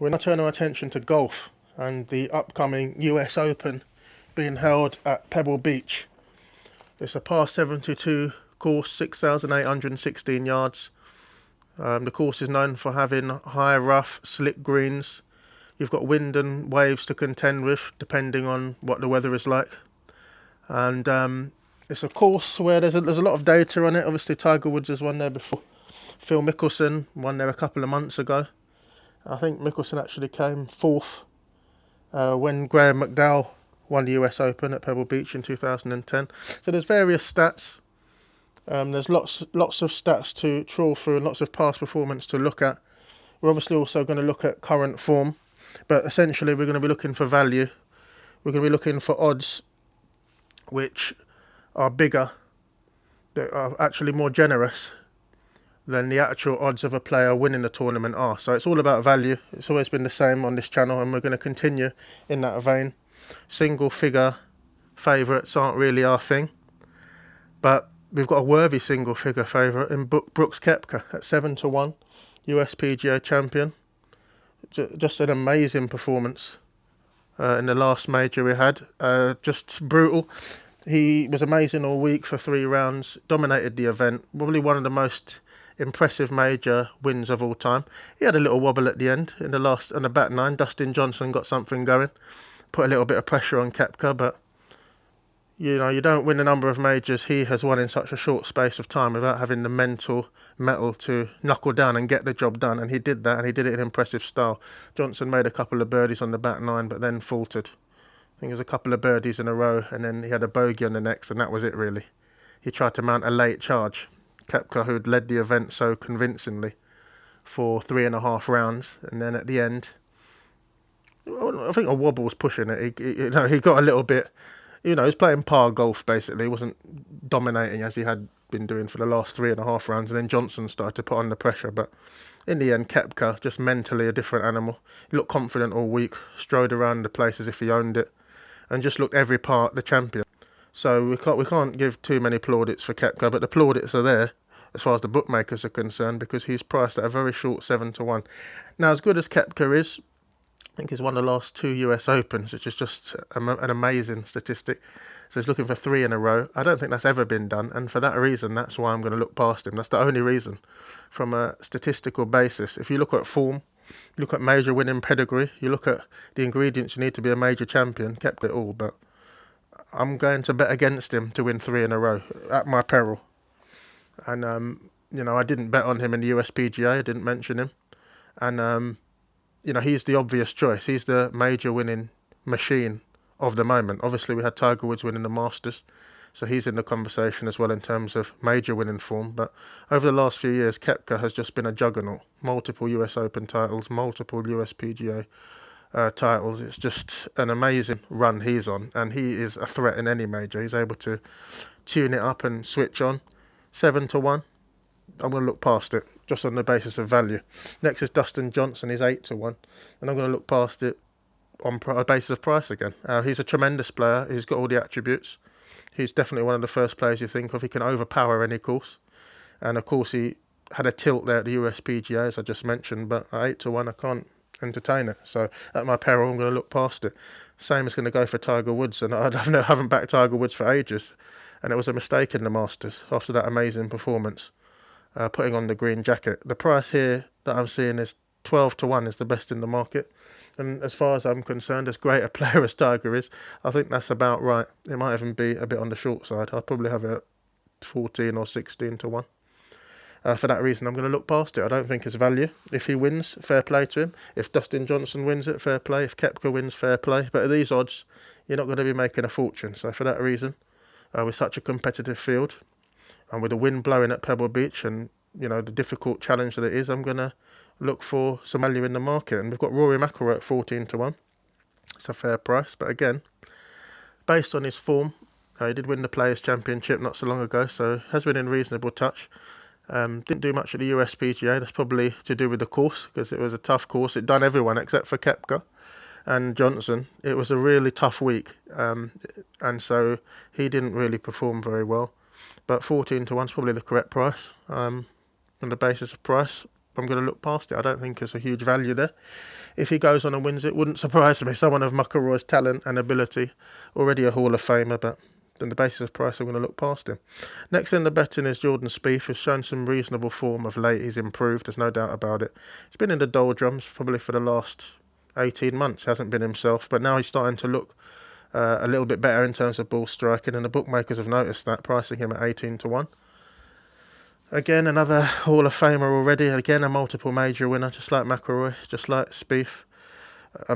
We're now turning our attention to golf and the upcoming US Open being held at Pebble Beach. It's a par 72 course, 6,816 yards. The course is known for having high, rough, slick greens. You've got wind and waves to contend with, depending on what the weather is like. And it's a course where there's a lot of data on it. Obviously, Tiger Woods has won there before. Phil Mickelson won there a couple of months ago. I think Mickelson actually came fourth when Graeme McDowell won the US Open at Pebble Beach in 2010. So there's various stats. There's lots of stats to trawl through and lots of past performance to look at. We're obviously also going to look at current form, but essentially we're going to be looking for value. We're going to be looking for odds which are bigger, that are actually more generous than the actual odds of a player winning the tournament are. So it's all about value. It's always been the same on this channel, and we're going to continue in that vein. Single figure favourites aren't really our thing, but we've got a worthy single figure favourite in Brooks Koepka at 7-1, US PGA champion. Just an amazing performance in the last major we had. Just brutal. He was amazing all week for 3 rounds, dominated the event, probably one of the most impressive major wins of all time. He had a little wobble at the end on the back nine. Dustin Johnson got something going, put a little bit of pressure on Koepka, but you don't win the number of majors he has won in such a short space of time without having the mental mettle to knuckle down and get the job done, and he did that, and he did it in impressive style. Johnson made a couple of birdies on the back nine, but then faltered. I think it was a couple of birdies in a row, and then he had a bogey on the next, and that was it really. He tried to mount a late charge. Koepka, who had led the event so convincingly for 3.5 rounds, and then at the end, I think a wobble was pushing it. He got a little bit. He was playing par golf basically. He wasn't dominating as he had been doing for the last 3.5 rounds, and then Johnson started to put on the pressure. But in the end, Koepka, just mentally a different animal. He looked confident all week, strode around the place as if he owned it, and just looked every part the champion. So we can't give too many plaudits for Koepka, but the plaudits are there as far as the bookmakers are concerned, because he's priced at a very short 7-1. Now, as good as Koepka is, I think he's won the last 2 US Opens, which is just an amazing statistic. So he's looking for 3 in a row. I don't think that's ever been done, and for that reason, that's why I'm going to look past him. That's the only reason. From a statistical basis, if you look at form, you look at major winning pedigree, you look at the ingredients you need to be a major champion, Koepka it all, but I'm going to bet against him to win 3 in a row at my peril. And I didn't bet on him in the USPGA. I didn't mention him, and he's the obvious choice. He's the major winning machine of the moment. Obviously, we had Tiger Woods winning the Masters, so he's in the conversation as well in terms of major winning form. But over the last few years, Koepka has just been a juggernaut. Multiple US Open titles, multiple USPGA titles. It's just an amazing run he's on, and he is a threat in any major. He's able to tune it up and switch on. 7-1. I'm going to look past it just on the basis of value. Next is Dustin Johnson. He's 8-1, and I'm going to look past it on a basis of price again. He's a tremendous player. He's got all the attributes. He's definitely one of the first players you think of. He can overpower any course, and of course he had a tilt there at the USPGA, as I just mentioned, but at 8-1 I can't entertain it. So at my peril, I'm going to look past it. Same is going to go for Tiger Woods, and I haven't backed Tiger Woods for ages, and it was a mistake in the Masters after that amazing performance, putting on the green jacket. The price here that I'm seeing is 12-1 is the best in the market, and as far as I'm concerned, as great a player as Tiger is, I think that's about right. It might even be a bit on the short side. I'll probably have it at 14 or 16-1. For that reason, I'm going to look past it. I don't think it's value. If he wins, fair play to him. If Dustin Johnson wins it, fair play. If Koepka wins, fair play. But at these odds, you're not going to be making a fortune. So for that reason, with such a competitive field, and with the wind blowing at Pebble Beach, and the difficult challenge that it is, I'm going to look for some value in the market. And we've got Rory McIlroy at 14-1. It's a fair price, but again, based on his form, he did win the Players' Championship not so long ago, so has been in reasonable touch. Didn't do much at the USPGA. That's probably to do with the course, because it was a tough course. It done everyone except for Koepka and Johnson. It was a really tough week, and so he didn't really perform very well. But 14-1 is probably the correct price on the basis of price. I'm going to look past it. I don't think there's a huge value there. If he goes on and wins it, wouldn't surprise me. Someone of McIlroy's talent and ability, already a Hall of Famer, but on the basis of price, I'm going to look past him. Next in the betting is Jordan Spieth, who's shown some reasonable form of late. He's improved, there's no doubt about it. He's been in the doldrums probably for the last 18 months, hasn't been himself, but now he's starting to look a little bit better in terms of ball striking, and the bookmakers have noticed that, pricing him at 18 to 1. Again, another Hall of Famer already. Again, a multiple major winner, just like McIlroy, just like Spieth.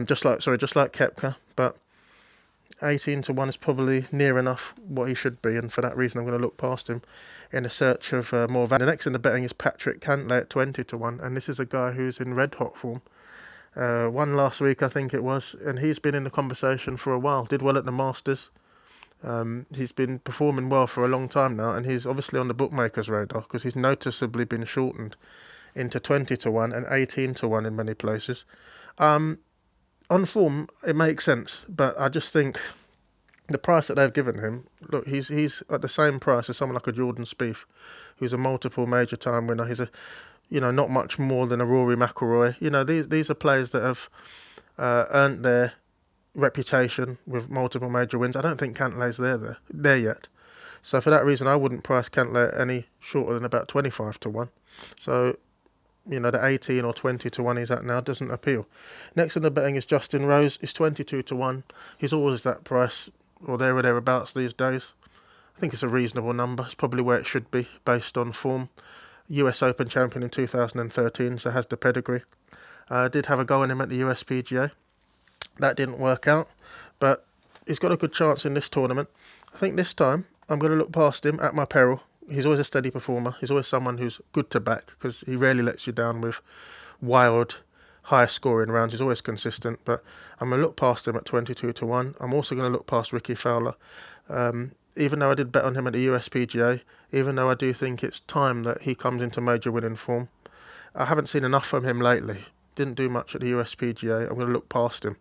Just like Koepka. But 18 to 1 is probably near enough what he should be, and for that reason, I'm going to look past him in a search of more value. The next in the betting is Patrick Cantlay at 20 to 1, and this is a guy who's in red hot form. Won last week, I think it was, and he's been in the conversation for a while. Did well at the Masters. He's been performing well for a long time now, and he's obviously on the bookmakers' radar because he's noticeably been shortened into 20 to 1 and 18 to 1 in many places. On form, it makes sense, but I just think the price that they've given him, look, he's at the same price as someone like a Jordan Spieth, who's a multiple major time winner. He's not much more than a Rory McIlroy. These are players that have earned their reputation with multiple major wins. I don't think Cantlay's there yet. So for that reason, I wouldn't price Cantlay any shorter than about 25 to 1. So, the 18 or 20 to 1 he's at now doesn't appeal. Next in the betting is Justin Rose. He's 22 to 1. He's always that price, or there or thereabouts these days. I think it's a reasonable number. It's probably where it should be based on form. US Open champion in 2013, so has the pedigree. Did have a go on him at the USPGA. That didn't work out, but he's got a good chance in this tournament. I think this time I'm going to look past him at my peril. He's always a steady performer. He's always someone who's good to back because he rarely lets you down with wild, high-scoring rounds. He's always consistent, but I'm going to look past him at 22 to 1. I'm also going to look past Ricky Fowler. Even though I did bet on him at the USPGA, even though I do think it's time that he comes into major winning form, I haven't seen enough from him lately. Didn't do much at the USPGA. I'm going to look past him.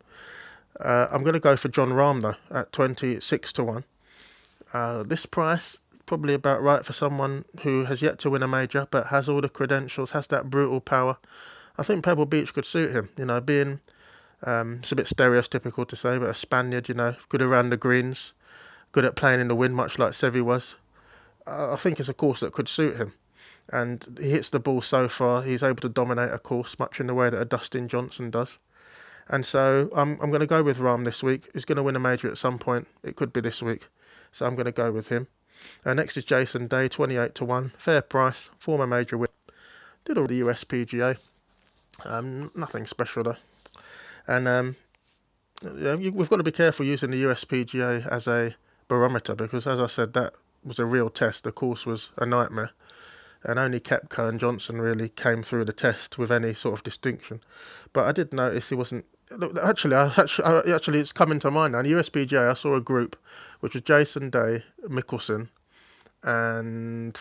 I'm going to go for Jon Rahm, though, at 26 to 1. This price, probably about right for someone who has yet to win a major, but has all the credentials, has that brutal power. I think Pebble Beach could suit him, being, it's a bit stereotypical to say, but a Spaniard, good around the greens, good at playing in the wind, much like Seve was. I think it's a course that could suit him. And he hits the ball so far, he's able to dominate a course, much in the way that a Dustin Johnson does. And so I'm going to go with Rahm this week. He's going to win a major at some point. It could be this week. So I'm going to go with him. Next is Jason Day, 28 to 1. Fair price, former major winner. Did all the USPGA. Nothing special though. And we've got to be careful using the USPGA as a barometer because, as I said, that was a real test. The course was a nightmare. And only Koepka and Johnson really came through the test with any sort of distinction. But I did notice he wasn't. Actually, it's coming to mind now. In USPGA, I saw a group which was Jason Day, Mickelson, and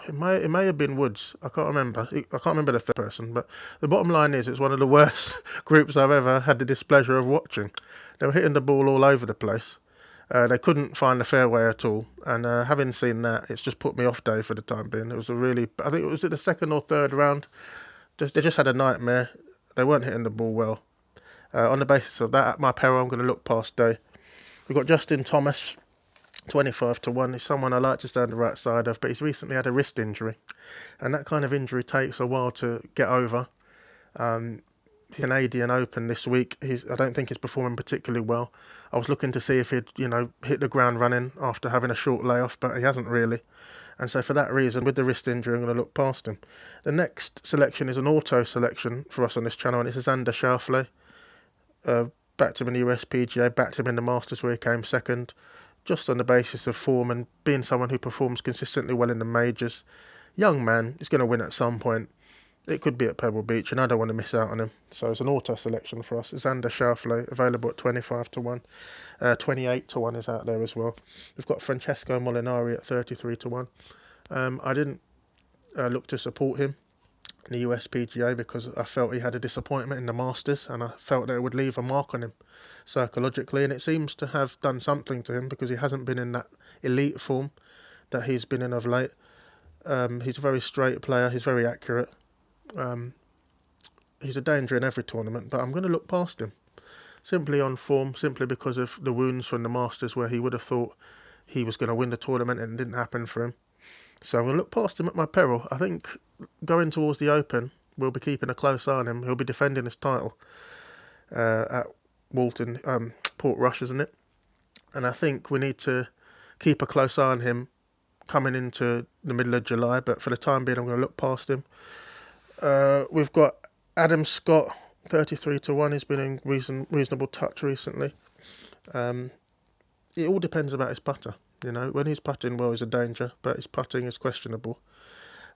it may have been Woods. I can't remember. The third person. But the bottom line is, it's one of the worst groups I've ever had the displeasure of watching. They were hitting the ball all over the place. They couldn't find the fairway at all, and having seen that, it's just put me off Day for the time being. It was I think it was the second or third round. They just had a nightmare. They weren't hitting the ball well. On the basis of that, at my peril, I'm going to look past Day. We've got Justin Thomas, 25 to 1. He's someone I like to stay on the right side of, but he's recently had a wrist injury, and that kind of injury takes a while to get over. Canadian Open this week, I don't think he's performing particularly well. I was looking to see if he'd, hit the ground running after having a short layoff, but he hasn't really. And so for that reason, with the wrist injury, I'm going to look past him. The next selection is an auto selection for us on this channel, and it's Xander Schauffele. Backed him in the USPGA, backed him in the Masters where he came second, just on the basis of form and being someone who performs consistently well in the majors. Young man, he's going to win at some point. It could be at Pebble Beach, and I don't want to miss out on him. So it's an auto selection for us. Xander Schauffele, available at 25 to 1. 28 to 1 is out there as well. We've got Francesco Molinari at 33 to 1. I didn't look to support him in the USPGA because I felt he had a disappointment in the Masters, and I felt that it would leave a mark on him psychologically, and it seems to have done something to him because he hasn't been in that elite form that he's been in of late. He's a very straight player. He's very accurate. He's a danger in every tournament, but I'm going to look past him. Simply on form, simply because of the wounds from the Masters where he would have thought he was going to win the tournament and it didn't happen for him. So I'm going to look past him at my peril. I think going towards the Open, we'll be keeping a close eye on him. He'll be defending his title at Portrush, isn't it? And I think we need to keep a close eye on him coming into the middle of July. But for the time being, I'm going to look past him. We've got Adam Scott, 33-1. He's been in reasonable touch recently. It all depends about his putter. You know, when he's putting well, he's a danger, but his putting is questionable.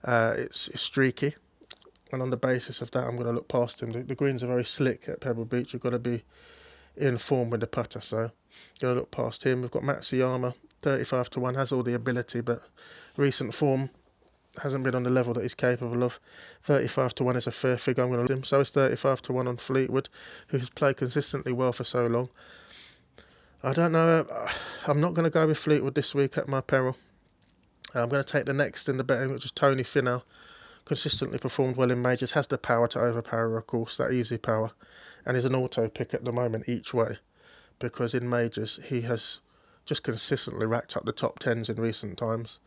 It's streaky, and on the basis of that, I'm going to look past him. The greens are very slick at Pebble Beach. You've got to be in form with the putter, so I'm going to look past him. We've got Matsuyama, 35-1, has all the ability, but recent form hasn't been on the level that he's capable of. 35-1 is a fair figure. I'm going to look at him. So is 35-1 on Fleetwood, who's played consistently well for so long. I don't know. I'm not going to go with Fleetwood this week at my peril. I'm going to take the next in the betting, which is Tony Finau. Consistently performed well in majors, has the power to overpower, of course, that easy power, and is an auto pick at the moment each way, because in majors he has just consistently racked up the top 10s in recent times.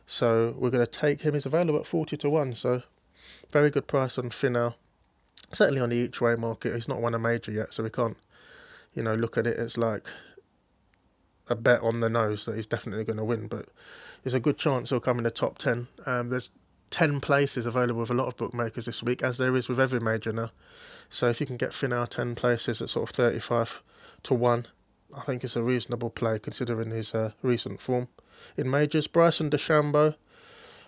So we're going to take him. He's available at 40-1, so very good price on Finau. Certainly on the each way market. He's not won a major yet, so we can't, look at it as like a bet on the nose that he's definitely going to win, but there's a good chance he'll come in the top 10. There's 10 places available with a lot of bookmakers this week, as there is with every major now. So if you can get Finau 10 places at sort of 35-1, I think it's a reasonable play considering his recent form in majors. Bryson DeChambeau,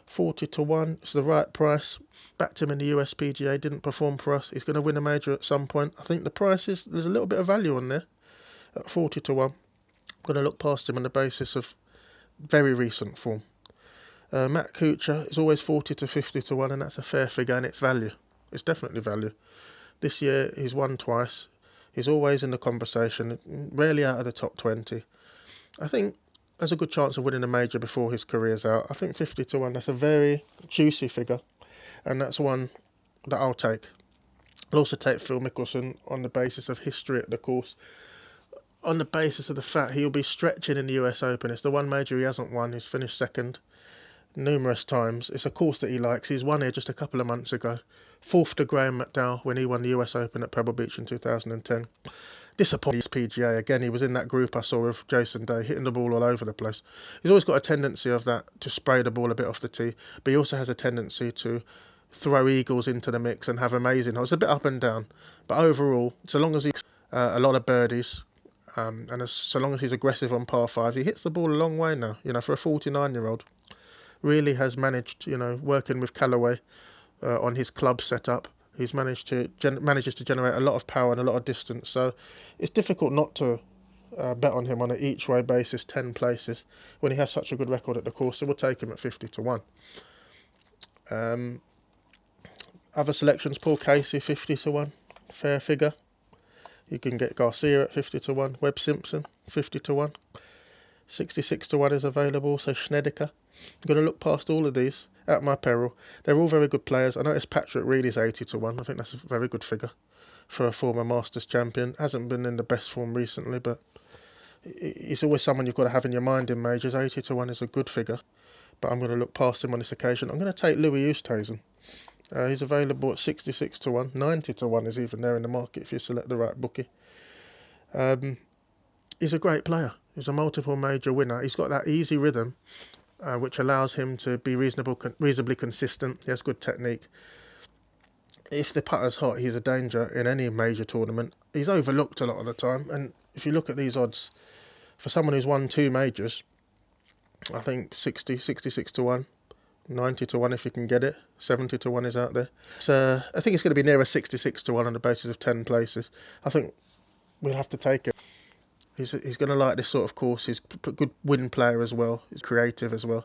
40-1, it's the right price. Backed him in the USPGA, didn't perform for us. He's going to win a major at some point. I think the price there's a little bit of value on there at 40-1. I'm going to look past him on the basis of very recent form. Matt Kuchar is always 40-50-1, and that's a fair figure, and it's value. It's definitely value. This year he's won twice. He's always in the conversation, rarely out of the top 20. I think there's a good chance of winning a major before his career's out. I think 50-1, that's a very juicy figure, and that's one that I'll take. I'll also take Phil Mickelson on the basis of history at the course, on the basis of the fact he'll be stretching in the US Open. It's the one major he hasn't won. He's finished second numerous times. It's a course that he likes. He's won here just a couple of months ago. Fourth to Graeme McDowell when he won the US Open at Pebble Beach in 2010. Disappointing PGA. Again, he was in that group I saw of Jason Day, hitting the ball all over the place. He's always got a tendency of that, to spray the ball a bit off the tee, but he also has a tendency to throw eagles into the mix and have amazing holes. A bit up and down, but overall, so long as he's a lot of birdies, and so long as he's aggressive on par 5s, he hits the ball a long way now. For a 49-year-old, really has managed. Working with Callaway on his club setup, he's manages to generate a lot of power and a lot of distance. So it's difficult not to bet on him on an each way basis, 10 places, when he has such a good record at the course. So we'll take him at 50-1. Other selections: Paul Casey, 50-1, fair figure. You can get Garcia at 50-1, Webb Simpson 50-1, 66-1 is available. So Snedeker. I'm going to look past all of these at my peril. They're all very good players. I noticed Patrick Reed is 80-1. I think that's a very good figure for a former Masters champion. Hasn't been in the best form recently, but he's always someone you've got to have in your mind in majors. 80-1 is a good figure, but I'm going to look past him on this occasion. I'm going to take Louis Oosthuizen. He's available at 66-1. 90-1 is even there in the market if you select the right bookie. He's a great player. He's a multiple major winner. He's got that easy rhythm, which allows him to be reasonably consistent. He has good technique. If the putter's hot, he's a danger in any major tournament. He's overlooked a lot of the time, and if you look at these odds, for someone who's won 2 majors, I think 66-1, 90-1 if you can get it, 70-1 is out there. So I think it's going to be nearer 66-1 on the basis of 10 places. I think we'll have to take it. He's going to like this sort of course. He's a good win player as well. He's creative as well.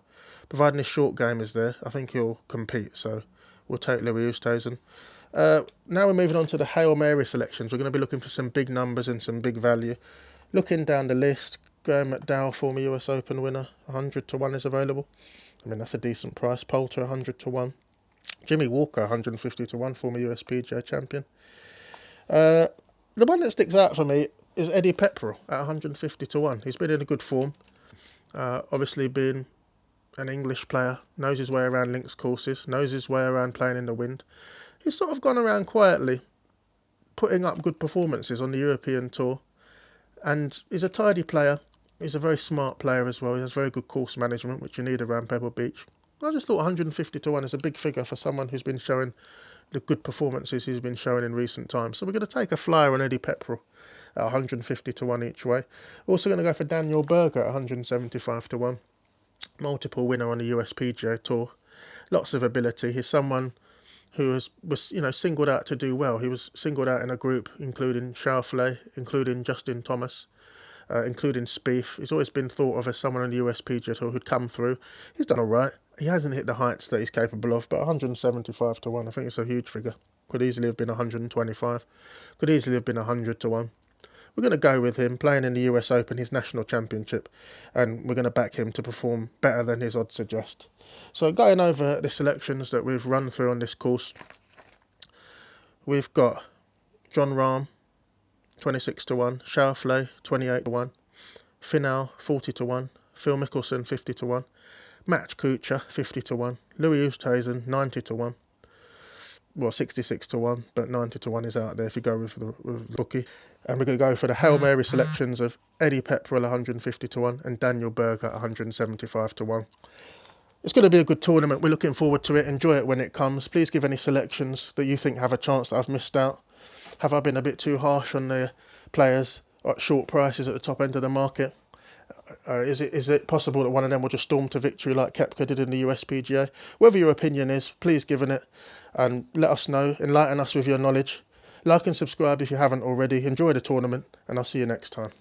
Providing his short game is there, I think he'll compete. So we'll take Louis Oosthuizen. Now we're moving on to the Hail Mary selections. We're going to be looking for some big numbers and some big value. Looking down the list, Graeme McDowell, former US Open winner, 100-1 is available. I mean, that's a decent price. Poulter 100 to 1. Jimmy Walker 150 to 1, former USPGA champion. The one that sticks out for me is Eddie Pepperell at 150 to 1. He's been in a good form. Obviously being an English player, knows his way around links courses, knows his way around playing in the wind. He's sort of gone around quietly, putting up good performances on the European Tour. And he's a tidy player. He's a very smart player as well. He has very good course management, which you need around Pebble Beach. I just thought 150 to 1 is a big figure for someone who's been showing the good performances he's been showing in recent times. So we're going to take a flyer on Eddie Pepperell at 150 to 1 each way. Also going to go for Daniel Berger at 175 to 1. Multiple winner on the USPGA Tour. Lots of ability. He's someone who was singled out to do well. He was singled out in a group including Schauffele, including Justin Thomas, including Spieth. He's always been thought of as someone on the USPGA Tour who'd come through. He's done all right. He hasn't hit the heights that he's capable of, but 175 to 1, I think it's a huge figure. Could easily have been 125. Could easily have been 100 to 1. We're going to go with him playing in the US Open, his national championship, and we're going to back him to perform better than his odds suggest. So going over the selections that we've run through on this course, we've got Jon Rahm, 26 to 1, Schauffele, 28 to 1, Finau, 40 to 1, Phil Mickelson, 50 to 1, Matt Kuchar, 50 to 1, Louis Oosthuizen, 90 to 1. Well, 66 to 1, but 90 to 1 is out there if you go with the bookie. And we're going to go for the Hail Mary selections of Eddie Pepperell 150 to 1 and Daniel Berger 175 to 1. It's going to be a good tournament. We're looking forward to it. Enjoy it when it comes. Please give any selections that you think have a chance that I've missed out. Have I been a bit too harsh on the players at short prices at the top end of the market? Is it possible that one of them will just storm to victory like Koepka did in the USPGA? Whatever your opinion is, please give it and let us know. Enlighten us with your knowledge. Like and subscribe if you haven't already. Enjoy the tournament, and I'll see you next time.